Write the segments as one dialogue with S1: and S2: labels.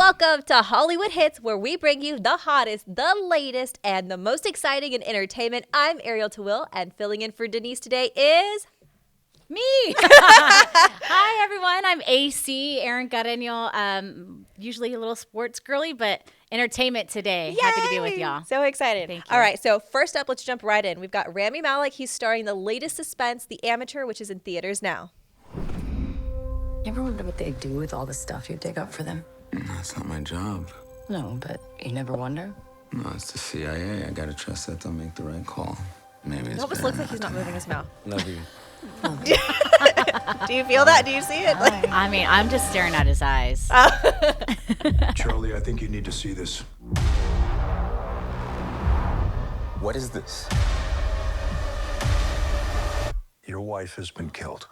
S1: Welcome to Hollywood Hits, where we bring you the hottest, the latest, and the most exciting in entertainment. I'm Ariel Tawil, and filling in for Denise today is...
S2: me. Hi, everyone. I'm AC, Aerin Carreno. Usually a little sports girly, but entertainment today.
S1: Yay!
S2: Happy to be with y'all.
S1: So excited.
S2: Thank you.
S1: All right, so first up, let's jump right in. We've got Rami Malek. He's starring the latest suspense, The Amateur, which is in theaters now.
S3: You ever wonder what they do with all the stuff you dig up for them?
S4: That's not my job.
S3: No, but you never wonder?
S4: No, it's the CIA. I gotta trust that they'll make the right call. Maybe it's
S1: It almost
S4: better
S1: looks like he's not moving his mouth.
S4: Love you.
S1: Do you feel that? Do you see it?
S2: I mean, I'm just staring at his eyes.
S5: Charlie, I think you need to see this.
S4: What is this?
S5: Your wife has been killed.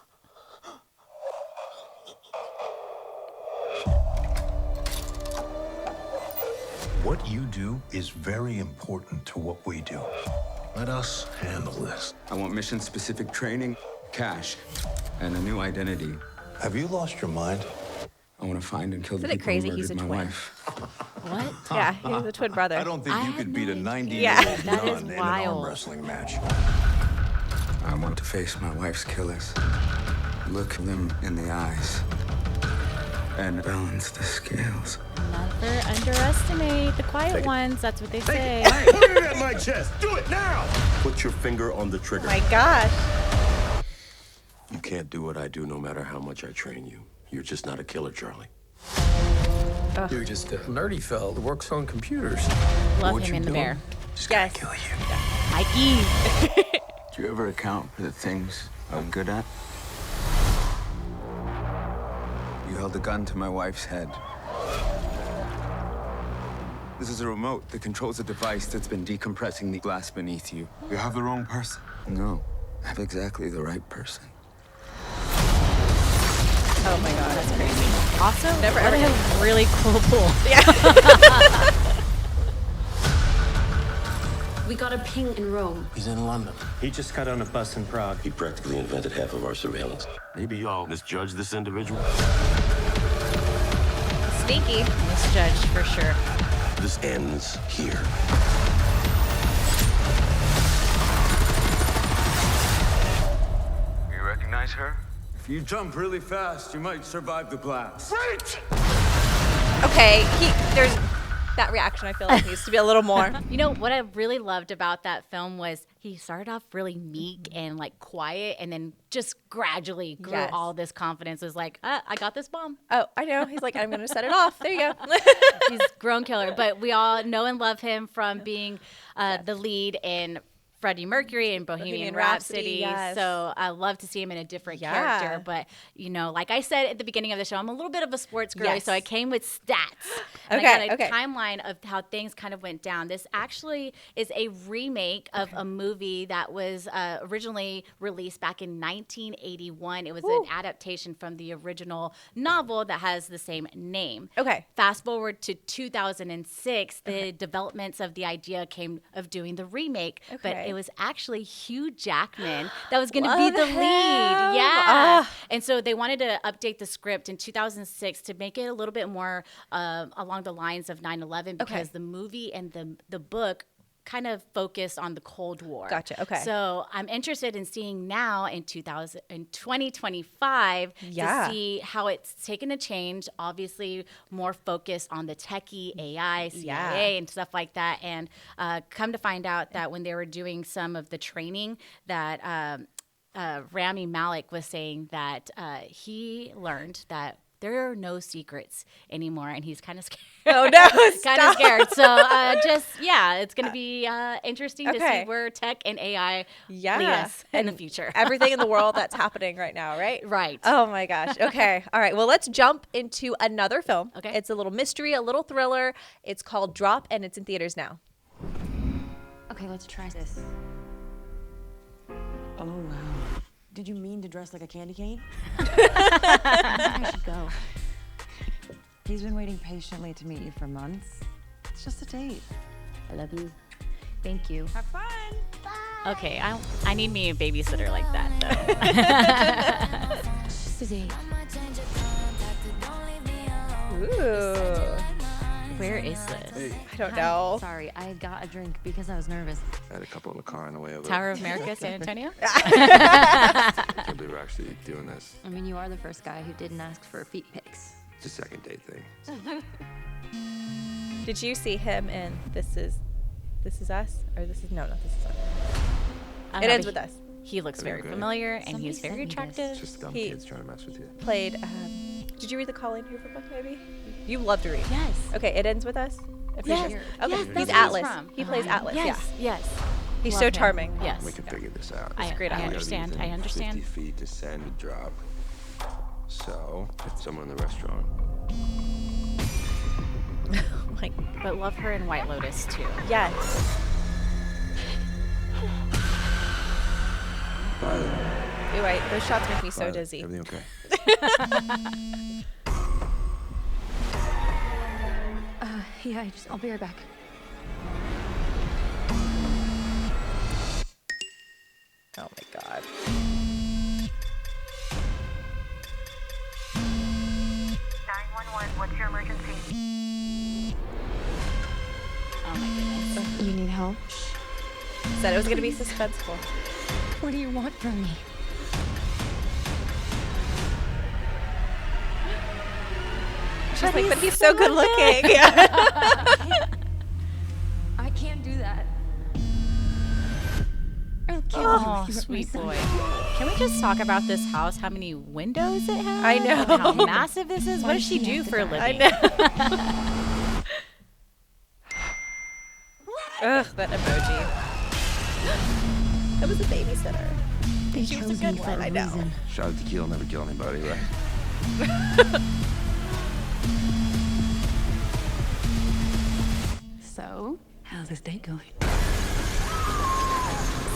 S5: What you do is very important to what we do. Let us handle this.
S4: I want mission-specific training, cash, and a new identity.
S5: Have you lost your mind?
S4: I want to find and kill the
S1: Isn't it
S4: people who
S1: crazy
S4: murdered
S1: he's a
S4: my
S1: twin?
S4: wife.
S2: What?
S1: Yeah, he's a twin brother.
S5: I don't think
S2: I
S5: you
S2: had
S5: could
S2: no
S5: beat a
S2: idea.
S5: 90-year-old
S2: That is
S5: nun in an
S2: wild.
S5: arm wrestling match.
S4: I want to face my wife's killers, look them in the eyes, and balance the scales.
S2: Never underestimate the quiet ones. That's what they say.
S6: Put it at my chest. Do it now. Put your finger on the trigger.
S1: My gosh.
S6: You can't do what I do no matter how much I train you. You're just not a killer, Charlie.
S7: You're just a nerdy fella that works on computers.
S2: Love
S5: What
S2: him
S5: you
S2: in the
S5: doing?
S2: bear.
S5: Just
S1: Yes.
S5: gotta kill you.
S2: Mikey.
S4: Do you ever account for the things I'm good at? You held a gun to my wife's head. This is a remote that controls a device that's been decompressing the glass beneath you.
S6: You have the wrong person.
S4: No, I have exactly the right person.
S1: Oh my god, that's crazy.
S2: Also,
S1: Never
S2: what
S1: ever
S2: a really cool pool.
S8: We got a ping in Rome.
S7: He's in London.
S9: He just got on a bus in Prague.
S6: He practically invented half of our surveillance. Maybe y'all misjudge this individual.
S1: Sneaky.
S2: Misjudged for sure.
S6: This ends here.
S4: You recognize her? If you jump really fast, you might survive the blast.
S6: Wait!
S1: Okay, there's that reaction I feel like needs to be a little more.
S2: You know, what I really loved about that film was he started off really meek and like quiet and then just gradually grew
S1: Yes.
S2: all this confidence. It was like, I got this bomb.
S1: Oh, I know. He's like, I'm going to set it off. There you go.
S2: He's grown killer. But we all know and love him from being the lead in Freddie Mercury and Bohemian Rhapsody.
S1: yes.
S2: So I love to see him in a different
S1: Yeah.
S2: character. But, you know, like I said at the beginning of the show, I'm a little bit of a sports girl.
S1: Yes.
S2: So I came with stats. And
S1: Okay,
S2: I got a
S1: okay.
S2: timeline of how things kind of went down. This actually is a remake of a movie that was originally released back in 1981. It was an adaptation from the original novel that has the same name.
S1: Okay.
S2: Fast forward to 2006, the developments of the idea came of doing the remake, but
S1: Okay.
S2: it was actually Hugh Jackman that was going to be
S1: Love
S2: the
S1: him.
S2: lead. Yeah.
S1: Ah.
S2: And so they wanted to update the script in 2006 to make it a little bit more along the lines of 9/11 because
S1: Okay.
S2: the movie and the book kind of focused on the Cold War.
S1: Gotcha, okay.
S2: So I'm interested in seeing now in 2025
S1: Yeah.
S2: to see how it's taken a change, obviously more focused on the techie, AI, CIA, and stuff like that. And come to find out that when they were doing some of the training that Rami Malek was saying that he learned that there are no secrets anymore, and he's kind of scared.
S1: Oh, no,
S2: Kind of scared. So it's going to be interesting to
S1: Okay.
S2: see where tech and AI lead
S1: Yeah.
S2: us in the future.
S1: Everything in the world that's happening right now, right?
S2: Right.
S1: Oh my gosh. Okay. All right. Well, let's jump into another film.
S2: Okay.
S1: It's a little mystery, a little thriller. It's called Drop, and it's in theaters now.
S8: Okay, let's try this.
S3: Oh, wow. Did you mean to dress like a candy cane?
S8: I think I should go.
S3: He's been waiting patiently to meet you for months. It's just a date.
S8: I love you. Thank you.
S3: Have fun.
S2: Okay, I need me a babysitter like that, though.
S8: Just a date.
S1: Ooh.
S2: Where is this?
S1: I don't
S8: Hi,
S1: know.
S8: Sorry, I got a drink because I was nervous.
S6: I had a couple in the car on the way over.
S2: Tower of America, San Antonio?
S6: I can't believe we're actually doing this.
S8: I mean, you are the first guy who didn't ask for feet pics.
S6: It's a second date thing.
S1: Did you see him in This Is Us? Or This Is Not This Is Us.
S2: I don't
S1: It
S2: know,
S1: ends
S2: but
S1: with us.
S2: He looks very
S6: Okay.
S2: familiar, and
S8: Somebody
S2: he's
S8: sent
S2: very
S8: me this.
S2: attractive.
S6: Just dumb
S1: He-
S6: kids trying to mess with you.
S1: Played, did you read the Colleen Hoover book maybe? You love to read.
S2: Yes.
S1: Okay, It Ends With Us? I'm pretty
S2: Yes.
S1: sure.
S2: Yes,
S1: Okay,
S2: that's
S1: he's
S2: where he's
S1: Atlas.
S2: from.
S1: He plays Atlas,
S2: Yes,
S1: yeah.
S2: yes.
S1: He's
S2: Love
S1: so
S2: him.
S1: charming.
S2: Yes.
S6: We can figure this out.
S2: I,
S1: great
S2: I
S1: actor.
S2: understand. I
S6: 50
S2: understand.
S6: feet, descend, drop. So, if someone in the restaurant.
S1: Like,
S2: But love her in White Lotus, too.
S1: yes. You're right. Those shots make me so
S6: Violet,
S1: dizzy.
S6: Everything okay?
S8: Yeah, I'll be right back.
S1: Oh my god.
S10: What's your emergency?
S2: Oh my goodness.
S8: You need help?
S1: Said it was gonna be suspenseful.
S8: What do you want from me?
S1: She's like, but he's so good looking. Yeah.
S8: I can't do that. I'll kill you
S2: Oh,
S8: if you hurt
S2: sweet
S8: my son.
S2: boy. Can we just talk about this house? How many windows it has?
S1: I know.
S2: And how massive this is? What does she
S8: Why does he
S2: do
S8: have to
S2: for a
S8: die?
S2: living?
S1: I know. Ugh, that emoji. That was a babysitter.
S8: They
S1: She was a
S8: chose
S1: good
S8: me for
S1: one,
S8: a
S1: I know.
S8: reason.
S6: Shot at tequila never kill anybody, right?
S8: So, how's this date going?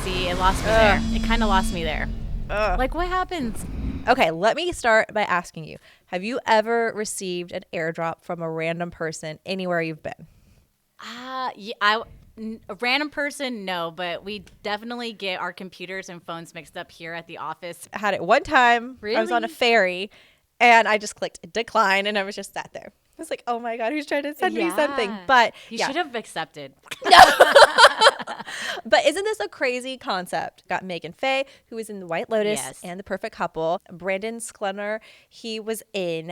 S2: See, it lost me there. It kind of lost me there.
S1: Ugh.
S2: Like, what happens?
S1: Okay, let me start by asking you, have you ever received an airdrop from a random person anywhere you've been?
S2: Yeah, a random person, no, but we definitely get our computers and phones mixed up here at the office.
S1: I had it one time. I was on a
S2: Really?
S1: ferry and I just clicked decline and I was just sat there. I was like, oh my God, who's trying to send me something?
S2: Yeah.
S1: But
S2: You
S1: yeah.
S2: should have accepted.
S1: But isn't this a crazy concept? Got Megan Faye, who was in The White Lotus
S2: Yes.
S1: and The Perfect Couple. Brandon Sklenar, he was in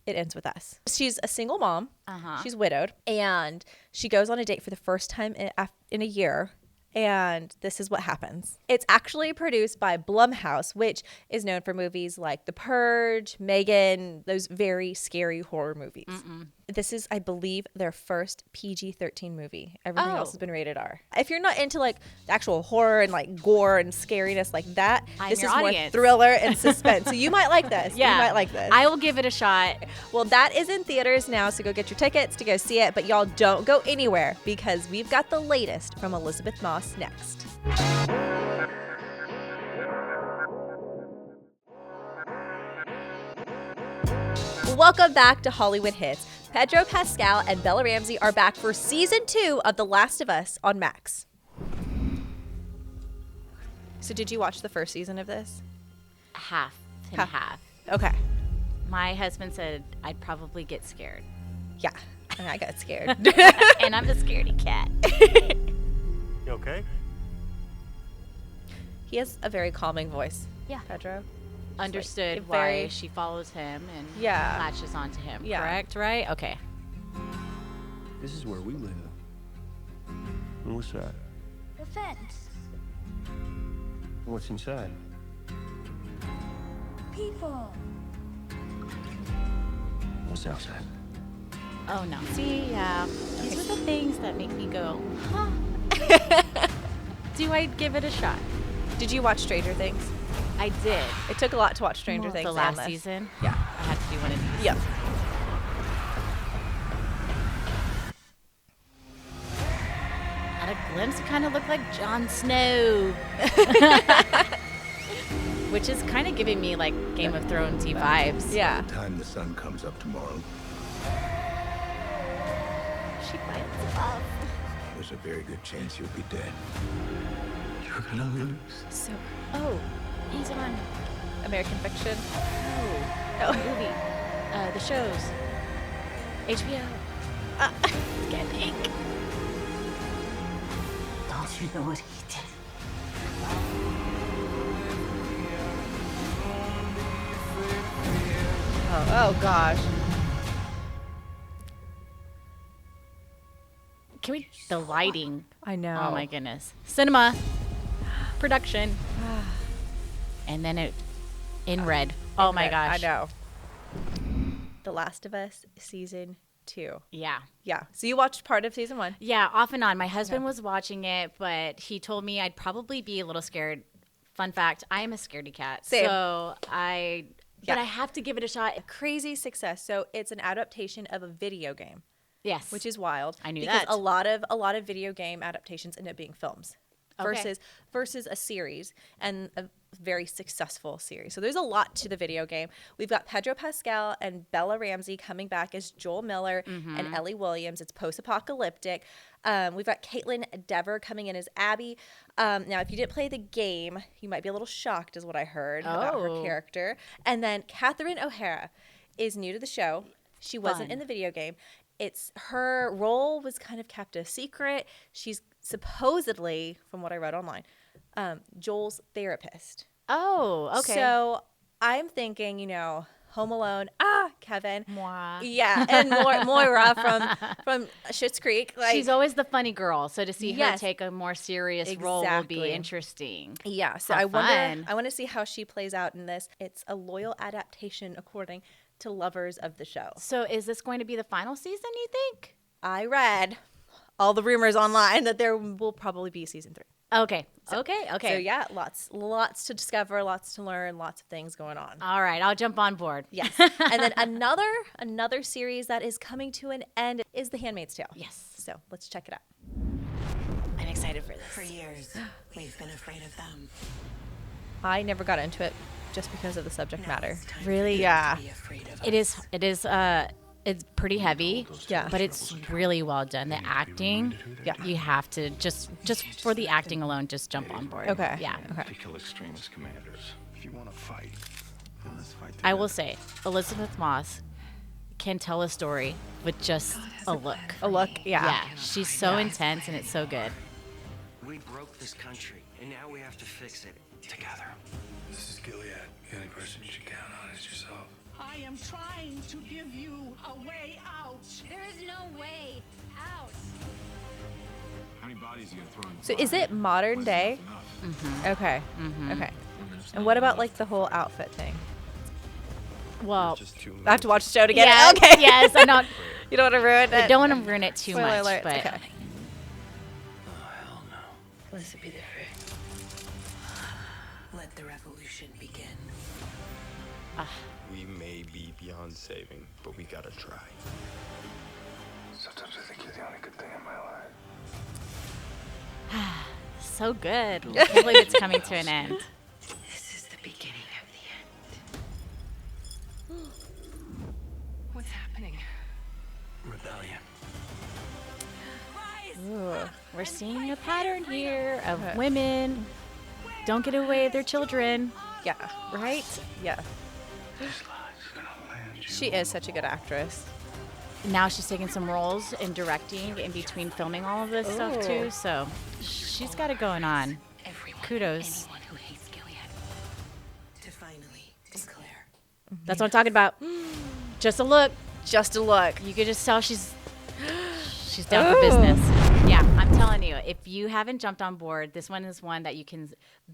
S1: It Ends With Us. She's a single mom. She's widowed. And she goes on a date for the first time in a year. And this is what happens. It's actually produced by Blumhouse, which is known for movies like The Purge, Megan, those very scary horror movies. This is, I believe, their first PG-13 movie. Everything else
S2: Oh.
S1: has been rated R. If you're not into like the actual horror and like gore and scariness like that,
S2: I'm
S1: this
S2: your
S1: is more
S2: audience.
S1: thriller and suspense. So you might like this.
S2: Yeah.
S1: You might like this.
S2: I will give it a shot.
S1: Well, that is in theaters now, so go get your tickets to go see it. But y'all don't go anywhere because we've got the latest from Elizabeth Moss next. Welcome back to Hollywood Hits. Pedro Pascal and Bella Ramsey are back for season 2 of The Last of Us on Max. So did you watch the first season of this?
S2: Half and half.
S1: Okay.
S2: My husband said I'd probably get scared.
S1: Yeah. And I got scared.
S2: And I'm a scaredy cat.
S9: You okay?
S1: He has a very calming voice.
S2: Yeah.
S1: Pedro.
S2: Understood
S1: like,
S2: why
S1: very-
S2: she follows him and
S1: Yeah.
S2: latches onto him.
S1: Yeah.
S2: Correct, right? Okay.
S5: This is where we live. And what's that?
S10: The fence.
S5: What's inside?
S10: People.
S5: What's outside?
S2: Oh no. See, yeah. These are the things that make me go, huh? Do I give it a shot?
S1: Did you watch Stranger Things?
S2: I did.
S1: It took a lot to watch Stranger Things.
S2: The
S1: and
S2: last
S1: this.
S2: season.
S1: Yeah.
S2: I had to do one of these.
S1: Yep.
S2: At a glimpse, it kind of looked like Jon Snow. Which is kind of giving me like Game of Thrones-y vibes.
S1: Yeah.
S5: Time the sun comes up tomorrow,
S2: She bites off.
S5: there's a very good chance you'll be dead. You're gonna lose.
S1: So,
S2: He's on
S1: American Fiction.
S2: the movie, the shows, HBO. Get pink.
S8: Don't you know what he did?
S1: Oh gosh.
S2: Can we? The lighting.
S1: I know.
S2: Oh my goodness. Cinema. Production. And then it in red. Oh my gosh.
S1: I know. The Last of Us season 2.
S2: Yeah.
S1: Yeah. So you watched part of season 1.
S2: Yeah, off and on. My husband was watching it, but he told me I'd probably be a little scared. Fun fact, I am a scaredy cat.
S1: Same.
S2: So but I have to give it a shot.
S1: Crazy success. So it's an adaptation of a video game.
S2: Yes.
S1: Which is wild.
S2: I knew
S1: because
S2: that.
S1: a lot of video game adaptations end up being films. Versus a series, and a very successful series. So there's a lot to the video game. We've got Pedro Pascal and Bella Ramsey coming back as Joel Miller and Ellie Williams. It's post-apocalyptic. We've got Caitlin Dever coming in as Abby. Now, if you didn't play the game, you might be a little shocked, is what I heard about her character. And then Catherine O'Hara is new to the show. She wasn't in the video game. It's her role was kind of kept a secret. She's supposedly, from what I read online, Joel's therapist.
S2: Oh, okay.
S1: So I'm thinking, Home Alone. Kevin.
S2: Moi.
S1: Yeah, and Moira from Schitt's Creek.
S2: She's always the funny girl, so to see her take a more serious role will be interesting.
S1: Yeah, so I want to see how she plays out in this. It's a loyal adaptation according to lovers of the show.
S2: So is this going to be the final season, you think?
S1: I read all the rumors online that there will probably be season 3.
S2: Okay. Okay.
S1: So yeah, lots to discover, lots to learn, lots of things going on.
S2: All right, I'll jump on board.
S1: Yes. And then another series that is coming to an end is The Handmaid's Tale.
S2: Yes.
S1: So let's check it out.
S2: I'm excited for this.
S11: For years, we've been afraid of them.
S1: I never got into it just because of the subject matter.
S2: Really?
S1: Yeah.
S2: It is it's pretty heavy, but it's really well done. The acting, you have to just for the acting alone, just jump on board.
S1: Okay.
S2: Yeah.
S5: To kill extremist commanders. If you want to fight, then let's fight together.
S2: I will say, Elizabeth Moss can tell a story with just a look.
S1: A look, yeah.
S2: Yeah, she's so intense and it's so good.
S12: We broke this country, and now we have to fix it together.
S5: This is Gilead. The only person you should count on is yourself.
S13: I am trying to give you a way out.
S10: There is no way out.
S5: How many bodies are you throwing?
S1: So is it modern day?
S2: Mm-hmm.
S1: Okay. Mm-hmm. Okay. And what about the whole outfit thing?
S2: Well,
S1: I have to watch the show to get it.
S2: Okay. Yes, I know.
S1: You don't want to ruin it.
S2: I don't want to ruin it too
S1: Spoiler
S2: much.
S1: alert.
S2: But
S1: Okay.
S12: Oh, hell no.
S11: Let's be different. Let the revolution begin.
S14: We may be beyond saving, but we gotta try.
S5: Sometimes I think you're the only good thing in my life.
S2: so good. I can't believe it's coming to an end.
S11: This is the beginning of the end. What's happening?
S12: Rebellion.
S2: Ooh, we're seeing a pattern here of women don't get away with their children.
S1: Yeah.
S2: Right?
S1: Yeah. She is such a good actress.
S2: Now she's taking some roles in directing in between filming all of this stuff
S1: Ooh.
S2: too. So she's got it going on. Kudos.
S11: Anyone who hates Gilead to finally declare.
S2: That's what I'm talking about. Just a look.
S1: Just a look.
S2: You could just tell she's down for business. Yeah, I'm telling you, if you haven't jumped on board, this one is one that you can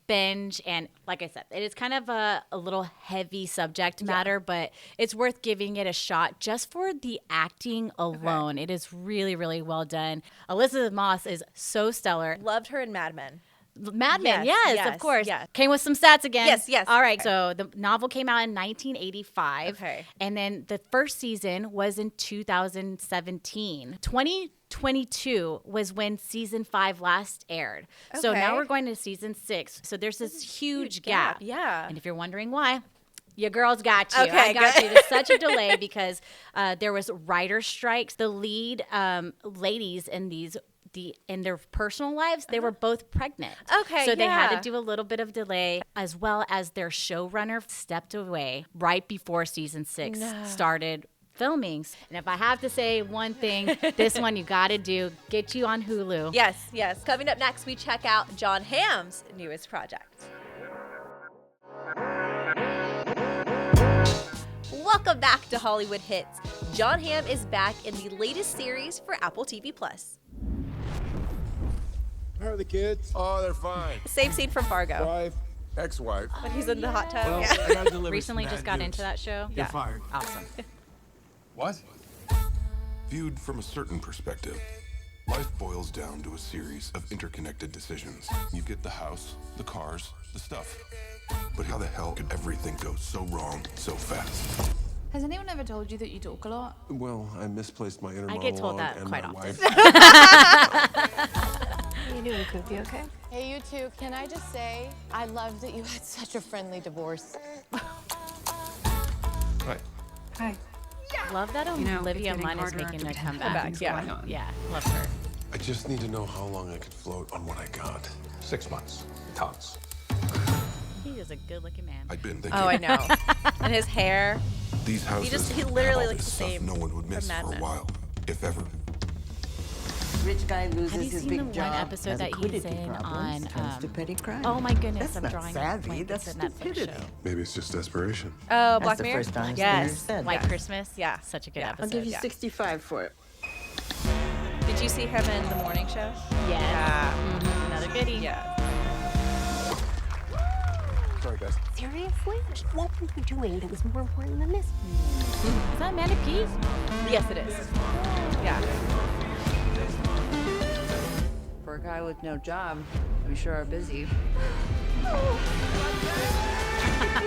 S2: binge. And like I said, it is kind of a little heavy subject matter, but it's worth giving it a shot just for the acting alone. It is really, really well done. Elizabeth Moss is so stellar.
S1: Loved her in Mad Men.
S2: Mad Men, yes, of course.
S1: yes.
S2: Came with some stats again.
S1: Yes.
S2: All right, so the novel came out in 1985.
S1: Okay.
S2: And then the first season was in 2017. 2022 was when season 5 last aired. So now
S1: Okay.
S2: we're going to season 6. So there's this huge gap.
S1: Yeah.
S2: And if you're wondering why, your girls got you.
S1: Okay,
S2: I got
S1: good.
S2: you. There's such a delay because there was writer strikes. The lead ladies in their personal lives, they were both pregnant.
S1: Okay,
S2: So they had
S1: yeah.
S2: to do a little bit of delay, as well as their showrunner stepped away right before season 6 started filming. And if I have to say one thing, this one you got to do, get you on Hulu.
S1: Yes, yes. Coming up next, we check out Jon Hamm's newest project. Welcome back to Hollywood Hits. Jon Hamm is back in the latest series for Apple TV+.
S15: How are the kids? Oh, they're fine.
S1: Same scene from Fargo.
S15: Wife, ex-wife.
S1: When he's in the hot tub.
S15: Well,
S1: Yeah.
S15: I gotta deliver
S2: Recently
S15: some
S2: just
S15: bad
S2: got
S15: news.
S2: into that show.
S15: You're fired.
S2: Awesome.
S15: What? Viewed from a certain perspective, life boils down to a series of interconnected decisions. You get the house, the cars, the stuff. But how the hell could everything go so wrong so fast?
S16: Has anyone ever told you that you talk a lot?
S15: Well, I misplaced my inner
S2: I get told
S15: monologue
S2: that
S15: and
S2: quite
S15: my
S2: often.
S15: wife.
S16: How you doing, Cookie? Okay?
S17: Hey, you two, can I just say, I love that you had such a friendly divorce.
S15: Hi.
S16: Hi.
S2: Love that Olivia Munn is making a comeback. Yeah, love her.
S15: I just need to know how long I could float on what I got.
S14: 6 months, tops.
S2: He is a good-looking man.
S15: I'd been thinking.
S1: Oh, I know. And his hair.
S15: These houses.
S1: He
S15: have
S1: literally
S15: all
S1: looks
S15: this
S1: the
S15: stuff
S1: same
S15: no one would
S1: from
S15: miss
S1: Mad
S15: for a
S1: Men.
S15: while, if ever.
S8: Rich guy loses
S2: Have you
S8: his
S2: seen
S8: big
S2: the one
S8: job.
S2: episode
S8: has
S2: that he's
S8: liquidity
S2: in
S8: problems,
S2: on?
S8: turns to petty crime.
S2: Oh my goodness,
S8: That's
S2: I'm
S8: not
S2: drawing.
S8: savvy.
S2: blank.
S8: That's
S2: It's a Netflix
S8: stupidity.
S2: show.
S15: Maybe it's just desperation.
S1: Oh,
S8: That's
S1: Black
S8: the
S1: Mirror?
S8: first honest thing
S1: Yes.
S8: you said.
S2: White Christmas.
S1: Yeah.
S2: Such a good
S1: Yeah.
S2: episode.
S8: I'll give you
S1: Yeah.
S8: 65 for it.
S1: Did you see him in the morning show?
S2: Yeah. Another goodie.
S1: Yeah.
S15: Sorry, guys.
S10: Seriously? What were you doing that was more important than this?
S2: Is that Amanda Peet?
S1: Yes, it is. Yeah.
S3: For a guy with no job, we sure are busy.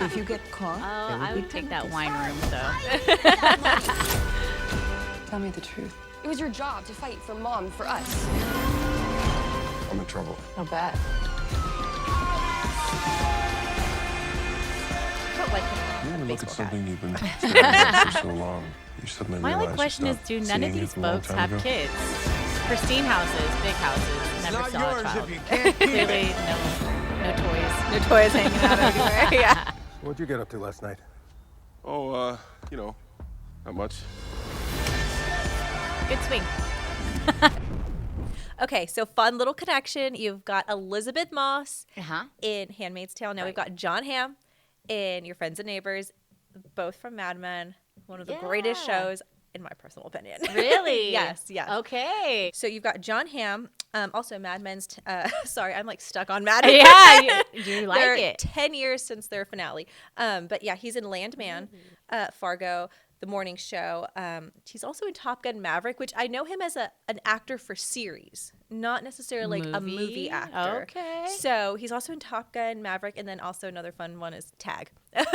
S8: If you get caught,
S2: Oh, I would take that wine room though.
S16: Tell me the truth.
S17: It was your job to fight for Mom, for us.
S15: I'm in trouble.
S16: How bad?
S1: I don't like him.
S15: You ever look at
S1: Baseball
S15: something you've been staring at for so long? You suddenly
S2: My
S15: realize
S2: only question
S15: you
S2: is,
S15: stopped
S2: do none of
S15: seeing it
S2: these
S15: a long
S2: folks
S15: time
S2: have
S15: ago?
S2: kids? Pristine houses, big houses, never
S14: not
S2: saw
S14: yours
S2: a child.
S14: if you can't keep
S2: Clearly,
S14: it.
S2: no toys.
S1: No toys hanging out everywhere. Yeah.
S14: What'd you get up to last night?
S15: Oh, you know, not much.
S2: Good swing.
S1: Okay, so fun little connection. You've got Elizabeth Moss
S2: Uh-huh.
S1: in Handmaid's Tale. Now we've got Jon Hamm in Your Friends and Neighbors, both from Mad Men. One of the greatest shows, in my personal opinion.
S2: Really?
S1: Yes, yes.
S2: Okay.
S1: So you've got Jon Hamm, also Mad Men's. Sorry, I'm like stuck on Mad Men.
S2: Yeah, you like
S1: They're
S2: it.
S1: 10 years since their finale. But yeah, he's in Landman, Fargo, The Morning Show. He's also in Top Gun Maverick, which I know him as an actor for series, not necessarily like a movie actor.
S2: Okay.
S1: So he's also in Top Gun Maverick, and then also another fun one is Tag.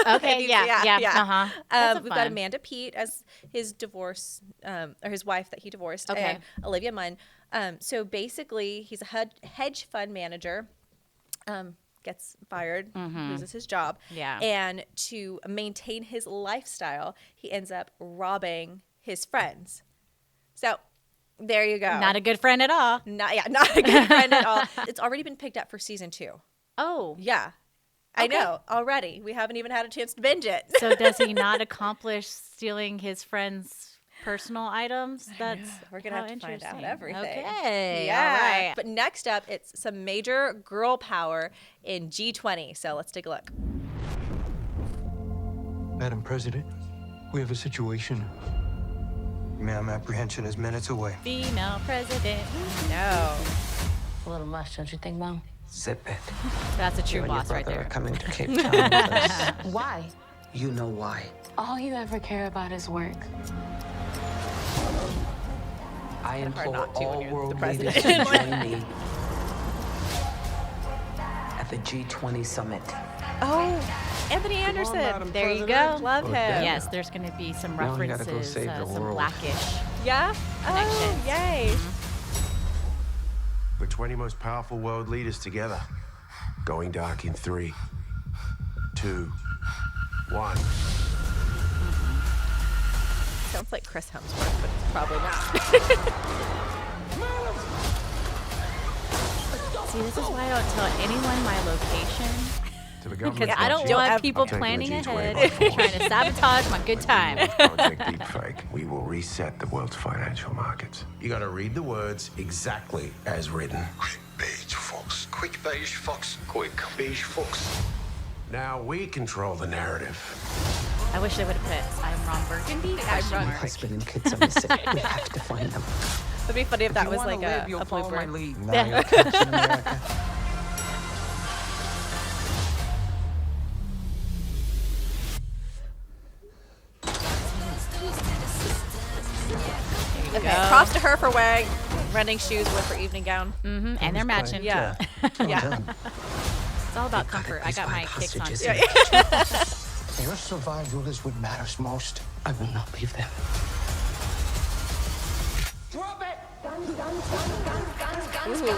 S2: Okay, yeah. Uh-huh. That's
S1: We've got
S2: fun.
S1: Amanda Peet as his divorce, or his wife that he divorced,
S2: Okay.
S1: and Olivia Munn. So basically, he's a hedge fund manager. Gets fired, loses his job.
S2: Yeah.
S1: And to maintain his lifestyle, he ends up robbing his friends. So there you go.
S2: Not a good friend at all.
S1: Not a good friend at all. It's already been picked up for season 2.
S2: Oh.
S1: Yeah. I
S2: Okay.
S1: know already. We haven't even had a chance to binge it.
S2: So does he not accomplish stealing his friend's personal items? That's
S1: We're gonna
S2: how
S1: have to find out
S2: interesting.
S1: everything.
S2: Okay.
S1: Yeah.
S2: All right.
S1: But next up, it's some major girl power in G20. So let's take a look.
S18: Madam President, we have a situation. Ma'am, apprehension is minutes away.
S2: Female president.
S1: No.
S8: A little much, don't you think, Mom?
S18: Zip it.
S2: That's a true
S8: You and your
S2: boss right
S8: brother
S2: there.
S8: are coming to Cape Town with us.
S17: Why?
S18: You know why.
S17: All you ever care about is work.
S18: I implore
S1: not to when
S18: all
S1: you're the
S18: world leaders
S1: president.
S18: to join me at the G20 summit.
S1: Oh, Anthony Anderson.
S14: Madam
S2: There you
S14: President.
S2: go.
S1: Love him.
S2: Yes, there's going to be some
S18: We only gotta
S2: references,
S18: go save the
S2: some
S18: world.
S2: Blackish.
S1: Yeah?
S2: Connections.
S1: Oh, yay.
S19: The 20 most powerful world leaders together. Going dark in 3, 2, 1.
S1: Sounds like Chris Hemsworth, but it's probably not.
S2: See, this is why I don't tell anyone my location
S19: to the government.
S2: Because I don't want people planning ahead, trying to sabotage my good time.
S19: Project Deepfake. We will reset the world's financial markets. You got to read the words exactly as written.
S5: Quick beige fox. Quick beige fox. Quick beige fox.
S19: Now we control the narrative.
S2: I wish they would have put I'm Ron Burgundy.
S8: My husband and kids are missing. We have to find them.
S1: It'd be funny if that
S8: you
S1: was
S8: wanna
S1: like
S8: live,
S1: a
S8: you'll follow my
S1: blooper.
S8: lead. Now you're Captain America.
S1: Okay, props to her for wearing running shoes with her evening gown.
S2: Mm-hmm, and they're matching.
S1: Yeah. Yeah.
S2: It's all about comfort. I got my kicks on.
S8: Your survival is what matters most. I will not leave them.
S10: Drop it!
S1: Ooh,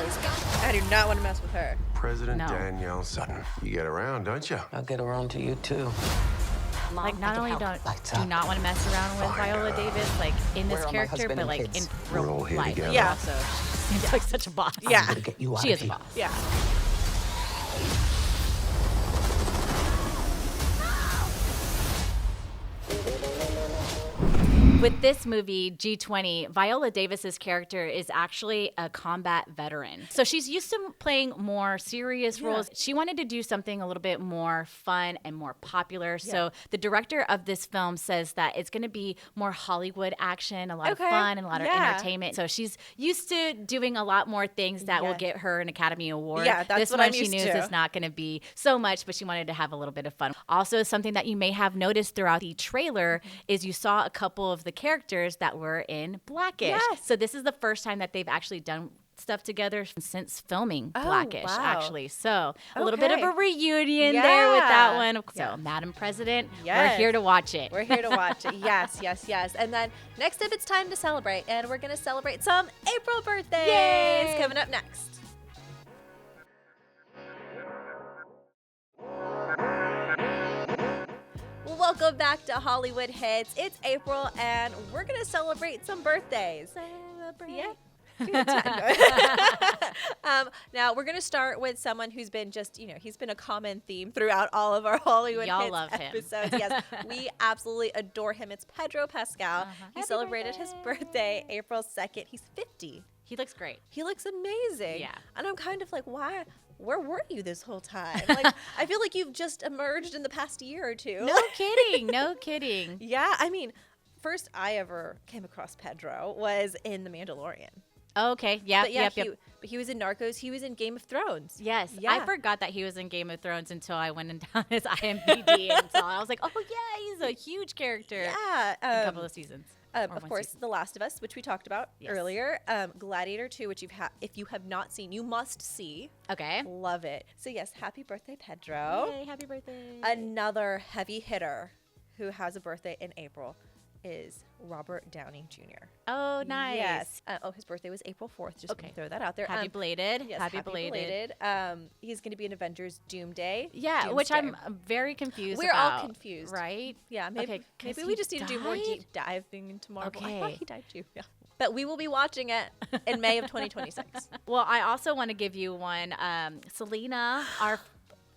S1: I do not want to mess with her.
S19: President Danielle Sutton. You get around, don't you?
S8: I'll get around to you too.
S2: Like, not only do you not want to mess around with Viola Davis, like, in this
S8: Where are my
S2: character,
S8: husband
S2: but,
S8: and
S2: like,
S8: kids?
S2: in
S19: We're all
S2: real
S19: here
S2: life.
S19: together.
S1: Yeah.
S2: Also, she seems like such a boss.
S1: Yeah.
S8: I'm gonna get you out
S2: She
S8: of
S2: is a
S8: here.
S2: boss.
S1: Yeah.
S2: With this movie, G20, Viola Davis's character is actually a combat veteran. So she's used to playing more serious roles. She wanted to do something a little bit more fun and more popular. So the director of this film says that it's going to be more Hollywood action, a lot of fun, and a lot of entertainment. So she's used to doing a lot more things that will get her an Academy Award.
S1: Yeah, that's
S2: this
S1: what
S2: one
S1: I'm
S2: she
S1: used
S2: knew
S1: to.
S2: it's not going to be so much, but she wanted to have a little bit of fun. Also, something that you may have noticed throughout the trailer is you saw a couple of the characters that were in Blackish.
S1: Yes.
S2: So this is the first time that they've actually done stuff together since filming Blackish, actually. So a little bit of a reunion there with that one. So Madam President, we're here to watch it.
S1: We're here to watch it. Yes, yes, yes. And then next up, it's time to celebrate. And we're going to celebrate some April birthdays.
S2: Yay!
S1: Coming up next. Welcome back to Hollywood Hits. It's April, and we're going to celebrate some birthdays.
S2: Celebrate.
S1: Yeah. Now we're gonna start with someone who's been just, he's been a common theme throughout all of our Hollywood
S2: Y'all
S1: Hits
S2: love him.
S1: episodes. Yes, we absolutely adore him. It's Pedro Pascal. He celebrated his birthday April 2nd. He's 50.
S2: He looks great.
S1: He looks amazing.
S2: Yeah.
S1: And I'm kind of like, why? Where were you this whole time? Like, I feel like you've just emerged in the past year or two.
S2: No kidding. No kidding.
S1: Yeah, I mean, first I ever came across Pedro was in The Mandalorian.
S2: Okay. Yep.
S1: But yeah,
S2: Yep.
S1: but he was in Narcos. He was in Game of Thrones.
S2: Yes.
S1: Yeah.
S2: I forgot that he was in Game of Thrones until I went and down his IMDb and saw it. I was like, oh yeah, he's a huge character.
S1: Yeah.
S2: In a couple of seasons.
S1: Of course, The Last of Us, which we talked about earlier. Gladiator 2, which if you have not seen, you must see.
S2: Okay.
S1: Love it. So yes, happy birthday, Pedro.
S2: Yay, happy birthday.
S1: Another heavy hitter who has a birthday in April is Robert Downey Jr.
S2: Oh, nice.
S1: Yes. His birthday was April 4th. Just gonna throw that out there.
S2: Happy belated.
S1: Yes,
S2: happy belated.
S1: He's going to be in Avengers Doomsday.
S2: Yeah, which I'm very confused
S1: We're
S2: about.
S1: all confused.
S2: Right?
S1: Yeah, maybe
S2: Okay,
S1: we just need to do more deep diving into Marvel. I thought
S2: Okay.
S1: he died too. Yeah. But we will be watching it in May of 2026.
S2: Well, I also want to give you one. Selena,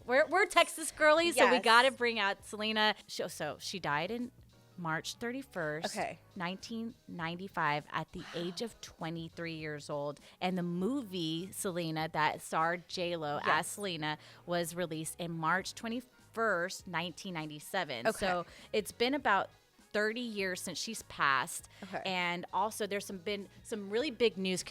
S2: we're Texas girlies, so we
S1: Yes.
S2: got to bring out Selena. So she died in March 31st, 1995, at the age of 23 years old. And the movie Selena that starred J-Lo as Selena was released in March 21st, 1997. So it's been about 30 years since she's passed. And also there's been some really big news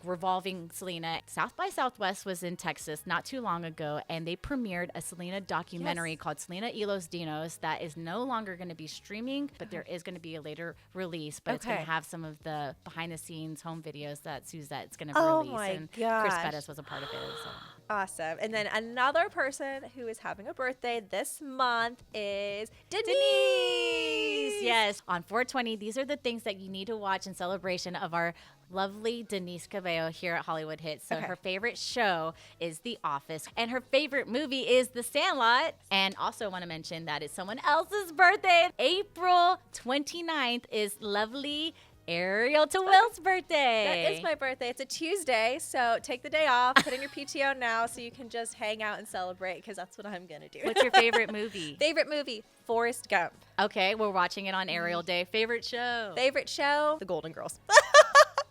S2: revolving Selena. South by Southwest was in Texas not too long ago, and they premiered a Selena documentary called Selena y los Dinos that is no longer going to be streaming, but there is going to be a later release, but it's going to have some of the behind the scenes home videos that Suzette's going to release.
S1: My
S2: and
S1: gosh.
S2: Chris Bettis was a part of it. So.
S1: Awesome. And then another person who is having a birthday this month is Denise.
S2: Yes. On 420, these are the things that you need to watch in celebration of our lovely Denise Cabello here at Hollywood Hits. So her favorite show is The Office, and her favorite movie is The Sandlot. And also want to mention that it's someone else's birthday. April 29th is lovely Ariel Tawil's birthday.
S1: That is my birthday. It's a Tuesday, so take the day off. Put in your PTO now so you can just hang out and celebrate, because that's what I'm going to do.
S2: What's your favorite movie?
S1: Favorite movie? Forrest Gump.
S2: Okay, we're watching it on Ariel Day. Favorite show?
S1: Favorite show? The Golden Girls.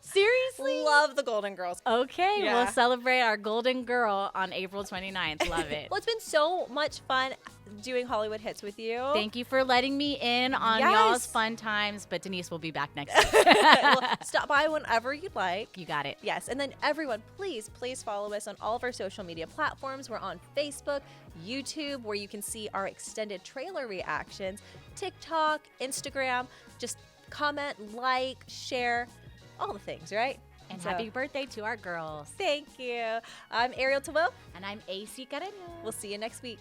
S2: Seriously?
S1: Love the Golden Girls.
S2: Okay,
S1: Yeah.
S2: we'll celebrate our Golden Girl on April 29th. Love it.
S1: Well, it's been so much fun doing Hollywood Hits with you.
S2: Thank you for letting me in on
S1: Yes.
S2: y'all's fun times, but Denise will be back next week.
S1: Well, stop by whenever you'd like.
S2: You got it.
S1: Yes, and then everyone, please follow us on all of our social media platforms. We're on Facebook, YouTube, where you can see our extended trailer reactions, TikTok, Instagram. Just comment, like, share, all the things, right?
S2: And happy birthday to our girls.
S1: Thank you. I'm Ariel Tawil.
S2: And I'm AC Carreno.
S1: We'll see you next week.